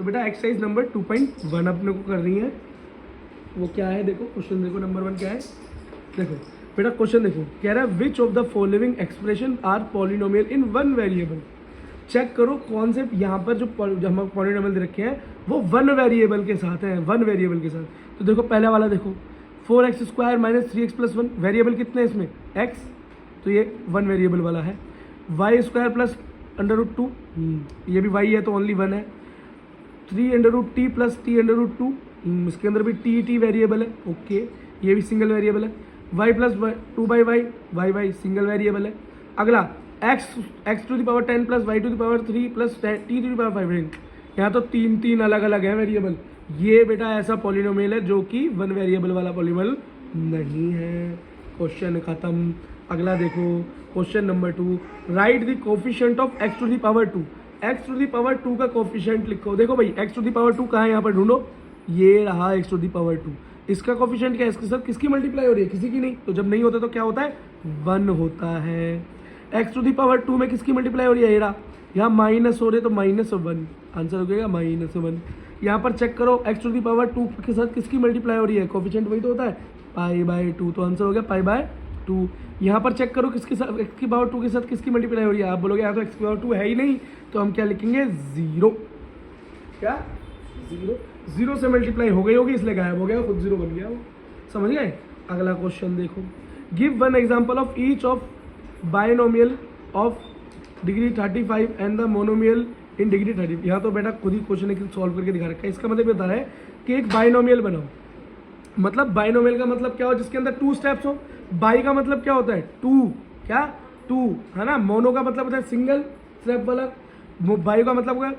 तो बेटा exercise number 2.1 अपने को कर रही है। वो क्या है देखो, क्वेश्चन देखो नंबर 1 क्या है। देखो बेटा क्वेश्चन देखो, कह रहा है which of the following expression are polynomial in one variable. Check करो कौन से यहाँ पर जो हम पॉलिनोमियल दे रखे हैं वो वन वेरिएबल के साथ है, वन वेरिएबल के साथ। तो देखो पहला वाला देखो 4x² minus 3x plus 1, variable कितने हैं इसमें x, तो ये वन वेरिएबल वाला है। y² प्लस √2, ये भी y है तो ओनली वन है। 3√t प्लस t√2, इसके अंदर भी t वेरिएबल है, ओके ये भी सिंगल वेरिएबल है। y plus 2/y, y single variable है। अगला x⁻10 plus y⁻3 plus t⁻5, यहाँ तो तीन अलग अलग है वेरिएबल। ये बेटा ऐसा पॉलिनोमियल है जो कि वन वेरिएबल वाला पॉलिनोमियल नहीं है। क्वेश्चन खत्म। अगला देखो question number 2, right the coefficient of x⁻2। x⁻2 का कोफिशिएंट लिखो। देखो भाई x⁻2 कहाँ है, यहाँ पर ढूंढो, ये रहा x⁻2। इसका कोफिशिएंट क्या है, इसके साथ किसकी मल्टीप्लाई हो रही है, किसी की नहीं। तो जब नहीं होता तो क्या होता है, 1 होता है। x⁻2 में किसकी मल्टीप्लाई हो रही है, एरा, यहाँ माइनस हो रही है तो -1, आंसर हो जाएगा -1। यहाँ पर चेक करो x⁻2 के साथ किसकी मल्टीप्लाई हो रही है, कोफिशिएंट वही तो होता है π/2, तो आंसर हो गया π/2। यहाँ पर चेक करो किसके साथ x⁻2 के साथ किसकी मल्टीप्लाई हो रही है, आप बोलोगे यहाँ तो x⁻2 है ही नहीं, तो हम क्या लिखेंगे 0। क्या 0 से मल्टीप्लाई हो गई होगी इसलिए गायब हो गया, खुद 0 बन गया वो, समझ गए। अगला क्वेश्चन देखो, give one example of each of binomial of degree 35 and the monomial in degree 30। यहाँ तो बेटा खुद ही क्वेश्चन सॉल्व करके दिखा रखा है। इसका मतलब ये बता रहा है कि एक बायनोमियल बनाओ, मतलब बायनोमियल का मतलब क्या हो, जिसके अंदर 2 स्टेप्स हो। बाई का मतलब क्या होता है 2, क्या 2 है ना। मोनो का मतलब होता है सिंगल स्टेप वाला, बाई का मतलब होगा।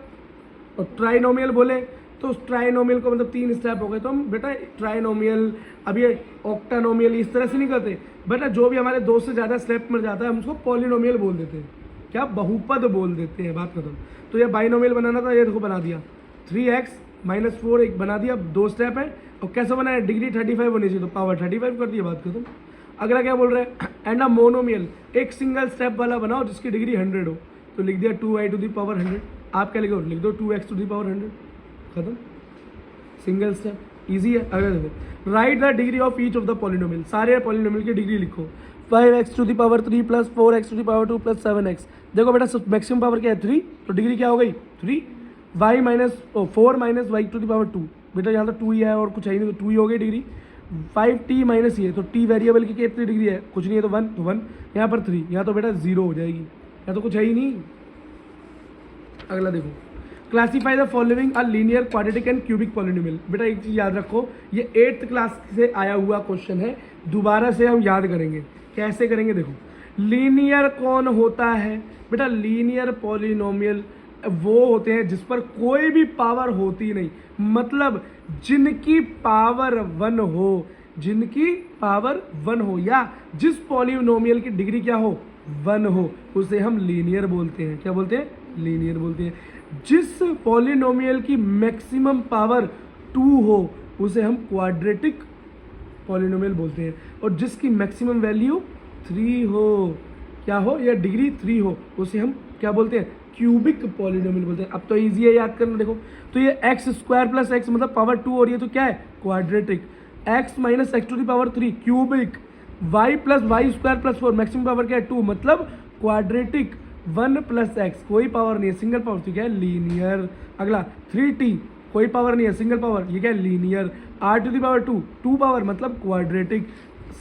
और ट्राइनोमियल बोले तो ट्राइनोमियल को मतलब 3 स्टेप हो गए। तो हम बेटा ट्राइनोमियल, अब ये ऑक्टानोमियल इस तरह से नहीं करते बेटा, जो भी हमारे 2 से ज़्यादा स्टेप में जाता है हम उसको पॉलिनोमियल बोल देते हैं, क्या बहुपद बोल देते हैं, बात खत्म। तो ये बाइनोमियल बनाना था, ये देखो बना दिया। 3x - 4 एक बना दिया, 2 स्टेप है। और कैसे बनाया, डिग्री 35 होनी चाहिए तो पावर 35 कर दिया, बात खत्म। अगला क्या बोल रहे हैं, एंड अ मोनोमियल, एक सिंगल स्टेप वाला बनाओ जिसकी डिग्री 100 हो, तो लिख दिया 2y⁻100। आप क्या लिखो, लिख दो 2x⁻100, खत्म, सिंगल स्टेप, इजी है। अगर देखो right the degree of each of the polynomial, सारे पॉलिनोमियल की डिग्री लिखो। 5x⁻3 plus 4x⁻2 plus 7x। देखो बेटा मैक्सिमम पावर क्या है 3, तो डिग्री क्या हो गई 3। 4 माइनस y⁻2, बेटा यहाँ तो 2 ही है और कुछ है ही नहीं, तो 2 ही हो गई डिग्री। 5t माइनस ये, तो t वेरिएबल की कितनी डिग्री है, कुछ नहीं है तो 1, तो 1। यहाँ पर 3, यहाँ तो बेटा 0 हो जाएगी, यहाँ तो कुछ है ही नहीं। अगला देखो, classify the following a linear quadratic and cubic polynomial. बेटा एक चीज़ याद रखो, ये 8th क्लास से आया हुआ क्वेश्चन है, दोबारा से हम याद करेंगे। कैसे करेंगे देखो, लीनियर कौन होता है बेटा, लीनियर पॉलिनोमियल वो होते हैं जिस पर कोई भी पावर होती नहीं, मतलब जिनकी पावर 1 हो, जिनकी पावर 1 हो, या जिस पॉलिनोमियल की डिग्री क्या हो 1 हो, उसे हम लीनियर बोलते हैं। क्या बोलते हैं, लीनियर बोलते हैं। जिस पॉलिनोमियल की मैक्सिमम पावर 2 हो उसे हम क्वाड्रेटिक पॉलिनोमियल बोलते हैं, और जिसकी मैक्सिमम वैल्यू 3 हो, क्या हो, या डिग्री 3 हो, उसे हम क्या बोलते हैं, क्यूबिक पॉलिनोमियल बोलते हैं। अब तो इजी है याद करना। देखो तो ये x² प्लस x मतलब पावर 2 हो रही है तो क्या है, quadratic. x minus x⁻3 cubic. y plus y² plus 4 maximum power क्या है 2, मतलब क्वाड्रेटिक। 1 प्लस x कोई पावर नहीं है, सिंगल पावर, तो क्या है लीनियर। अगला 3t कोई पावर नहीं है, सिंगल पावर, ये क्या है लीनियर। r⁻2 2 पावर मतलब क्वाड्रेटिक।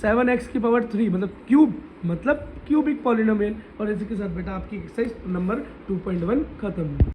7x की पावर 3 मतलब क्यूब, मतलब क्यूबिक पॉलिनोमियल। और इसी के साथ बेटा आपकी एक्सरसाइज नंबर 2.1 खत्म।